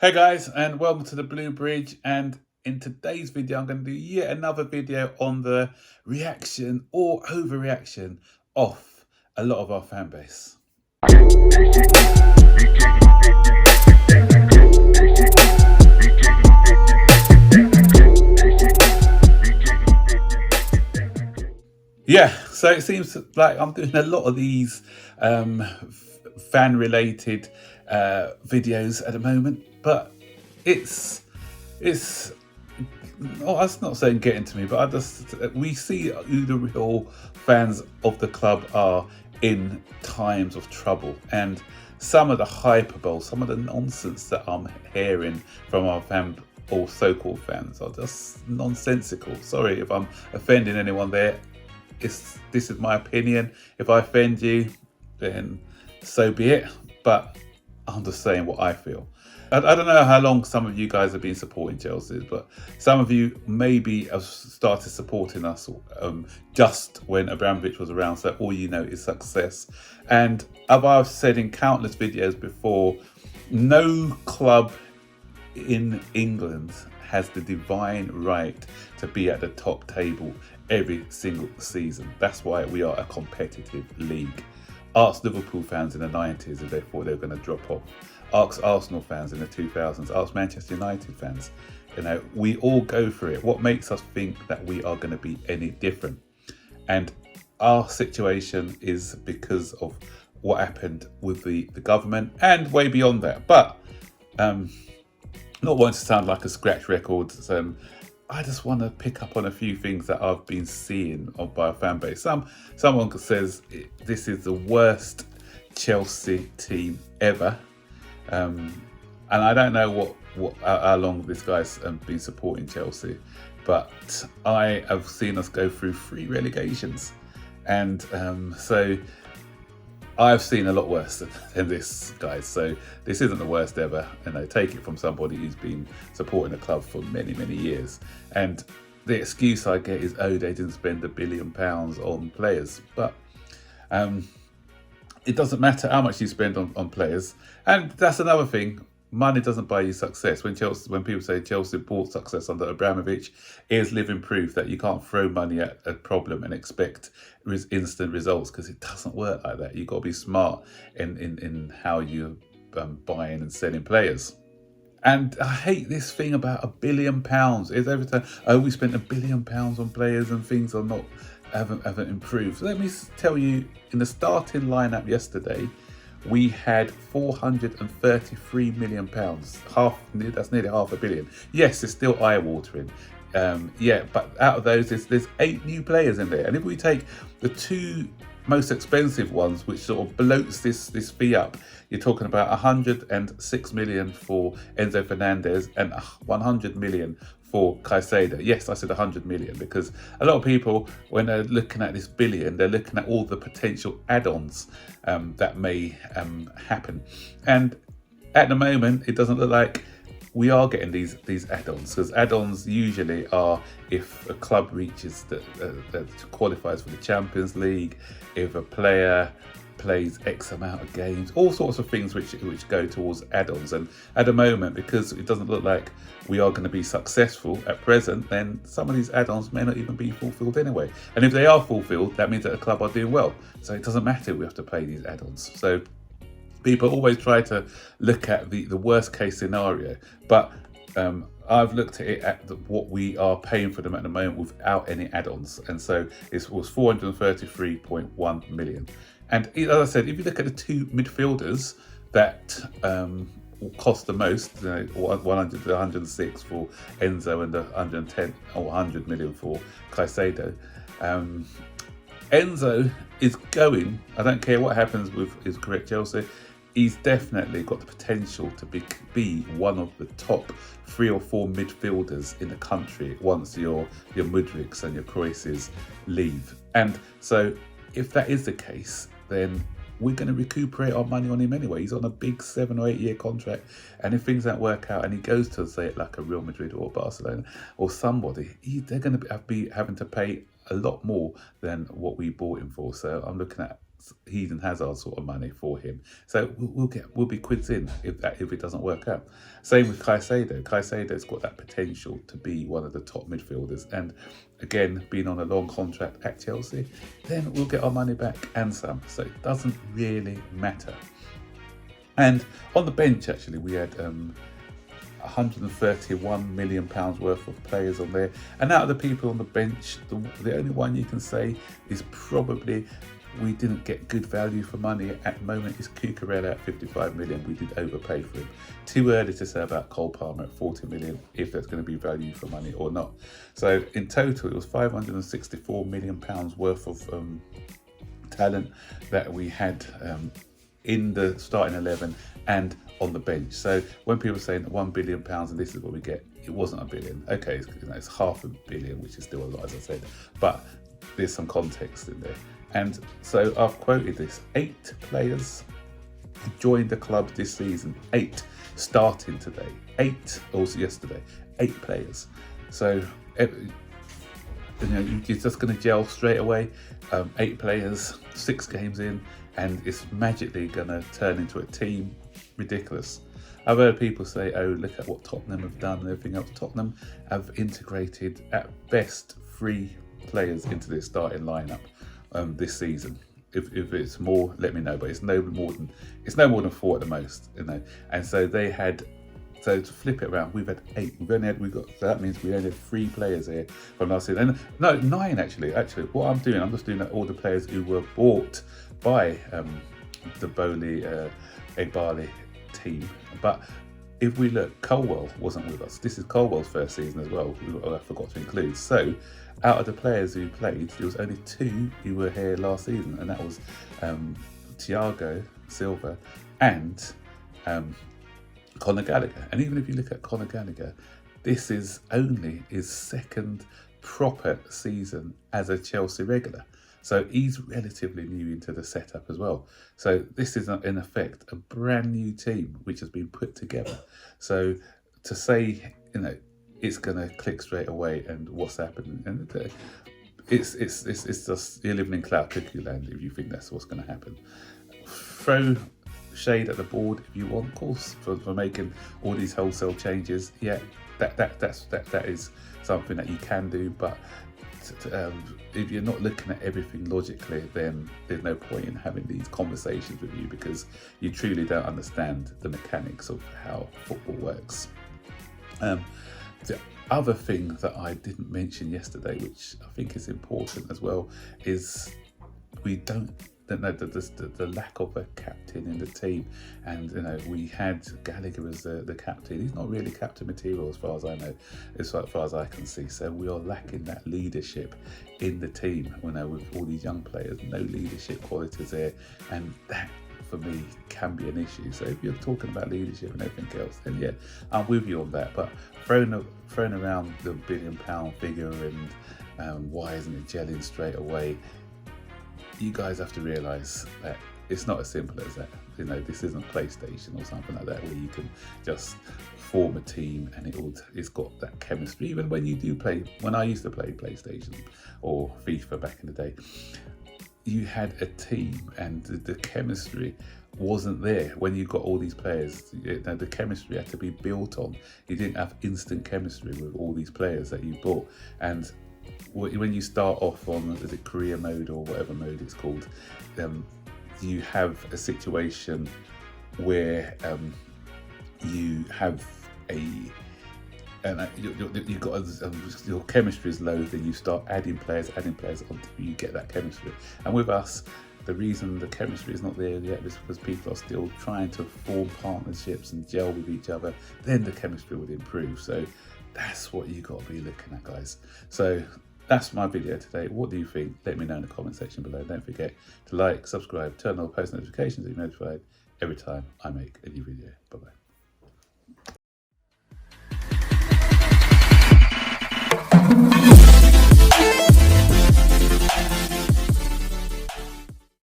Hey guys, and welcome to the Blue Bridge. And in today's video, I'm going to do yet another video on the reaction or overreaction of a lot of our fan base. Yeah, so it seems like I'm doing a lot of these fan-related videos at the moment, but it's oh, that's not saying getting to me, but we see who the real fans of the club are in times of trouble, and some of the hyperbole, some of the nonsense that I'm hearing from our fan or so-called fans are just nonsensical. Sorry if I'm offending anyone there. This is my opinion. If I offend you, then so be it. But I'm just saying what I feel. I don't know how long some of you guys have been supporting Chelsea, but some of you maybe have started supporting us just when Abramovich was around. So all you know is success. And as I've said in countless videos before, no club in England has the divine right to be at the top table every single season. That's why we are a competitive league. Ask Liverpool fans in the 90s if they thought they were going to drop off. Ask Arsenal fans in the 2000s. Ask Manchester United fans. You know, we all go for it. What makes us think that we are going to be any different? And our situation is because of what happened with the government and way beyond that. But not wanting to sound like a scratch record, I just want to pick up on a few things that I've been seeing by our fan base. Someone says this is the worst Chelsea team ever, and I don't know how long this guy's been supporting Chelsea, but I have seen us go through 3 relegations, and so I've seen a lot worse than this, guys. So this isn't the worst ever. And I take it from somebody who's been supporting the club for many, many years. And the excuse I get is, oh, they didn't spend £1 billion on players. But it doesn't matter how much you spend on players. And that's another thing. Money doesn't buy you success. When people say Chelsea bought success under Abramovich, here's living proof that you can't throw money at a problem and expect instant results, because it doesn't work like that. You've got to be smart in how you're buying and selling players. And I hate this thing about £1 billion. Is every time, oh, we spent £1 billion on players and things haven't improved. Let me tell you, in the starting lineup yesterday, we had £433 million. That's nearly £500 million. Yes, it's still eye-watering. Yeah, but out of those, there's 8 new players in there. And if we take the 2 most expensive ones, which sort of bloats this fee up, you're talking about 106 million for Enzo Fernandez and 100 million for Caicedo. Yes, I said 100 million because a lot of people, when they're looking at this billion, they're looking at all the potential add-ons that may happen. And at the moment, it doesn't look like we are getting these add-ons, because add-ons usually are if a club reaches that qualifies for the Champions League, if a player plays X amount of games, all sorts of things which go towards add-ons. And at the moment, because it doesn't look like we are going to be successful at present, then some of these add-ons may not even be fulfilled anyway. And if they are fulfilled, that means that the club are doing well. So it doesn't matter if we have to play these add-ons. So people always try to look at the worst case scenario, but I've looked at it at what we are paying for them at the moment without any add-ons, and so it was 433.1 million. And as I said, if you look at the 2 midfielders that will cost the most, 100 to 106 for Enzo and 110 or 100 million for Caicedo. Enzo is going, I don't care what happens with his career at Chelsea, he's definitely got the potential to be one of the top 3 or 4 midfielders in the country once your Mudryks and your Kroises leave. And so if that is the case, then we're going to recuperate our money on him anyway. He's on a big 7 or 8 year contract, and if things don't work out and he goes to, say, like a Real Madrid or Barcelona or somebody, they're going to be having to pay a lot more than what we bought him for. So I'm looking at Eden Hazard sort of money for him. So we'll be quids in if it doesn't work out. Same with Caicedo. Caicedo's got that potential to be one of the top midfielders, and again, being on a long contract at Chelsea, then we'll get our money back and some. So it doesn't really matter. And on the bench, actually, we had £131 million worth of players on there. And out of the people on the bench, the only one you can say is probably we didn't get good value for money at the moment is Cucurella at 55 million. We did overpay for him. Too early to say about Cole Palmer at 40 million, if that's going to be value for money or not. So in total, it was £564 million worth of talent that we had in the starting 11 and on the bench. So when people are saying £1 billion and this is what we get, it wasn't a billion. Okay, it's £500 million, which is still a lot, as I said, but there's some context in there. And so I've quoted this: 8 players joined the club this season, 8 starting today, 8 also yesterday, 8 players. So you're just going to gel straight away. 8 players, 6 games in, and it's magically going to turn into a team. Ridiculous. I've heard people say, oh, look at what Tottenham have done and everything else. Tottenham have integrated at best 3 players into their starting lineup this season. If it's more, let me know, but it's no more than 4 at the most, And so they had, so to flip it around, we've had 8. So that means we only had 3 players here from last season. And no, 9 actually. Actually, what I'm just doing all the players who were bought by the Bowley Egbali team. But if we look, Colwell wasn't with us. This is Colwell's first season as well, who I forgot to include. So out of the players who played, there was only 2 who were here last season, and that was Thiago Silva and Conor Gallagher. And even if you look at Conor Gallagher, this is only his 2nd proper season as a Chelsea regular. So he's relatively new into the setup as well. So this is, in effect, a brand new team which has been put together. So to say, it's going to click straight away and what's happening, and it's just, you're living in cloud cookie land if you think that's what's going to happen. Throw shade at the board if you want, of course, for making all these wholesale changes. Yeah, that is something that you can do, but if you're not looking at everything logically, then there's no point in having these conversations with you, because you truly don't understand the mechanics of how football works. The other thing that I didn't mention yesterday, which I think is important as well, is the lack of a captain in the team. And we had Gallagher as the captain. He's not really captain material as far as I know, as far as I can see. So we are lacking that leadership in the team. With all these young players, no leadership qualities there, and that for me can be an issue. So if you're talking about leadership and everything else, then yeah, I'm with you on that. But throwing around the £1 billion figure and why isn't it gelling straight away? You guys have to realise that it's not as simple as that. This isn't PlayStation or something like that where you can just form a team and it's got that chemistry. Even when you do play, when I used to play PlayStation or FIFA back in the day, you had a team and the chemistry wasn't there when you got all these players. The chemistry had to be built on. You didn't have instant chemistry with all these players that you bought. And when you start off on the career mode or whatever mode it's called, you have a situation where you have you've got your chemistry is low, then you start adding players until you get that chemistry. And with us, the reason the chemistry is not there yet is because people are still trying to form partnerships and gel with each other. Then the chemistry would improve. So that's what you got to be looking at, guys. So that's my video today. What do you think? Let me know in the comment section below. Don't forget to like, subscribe, turn on post notifications so you're notified every time I make a new video. Bye bye.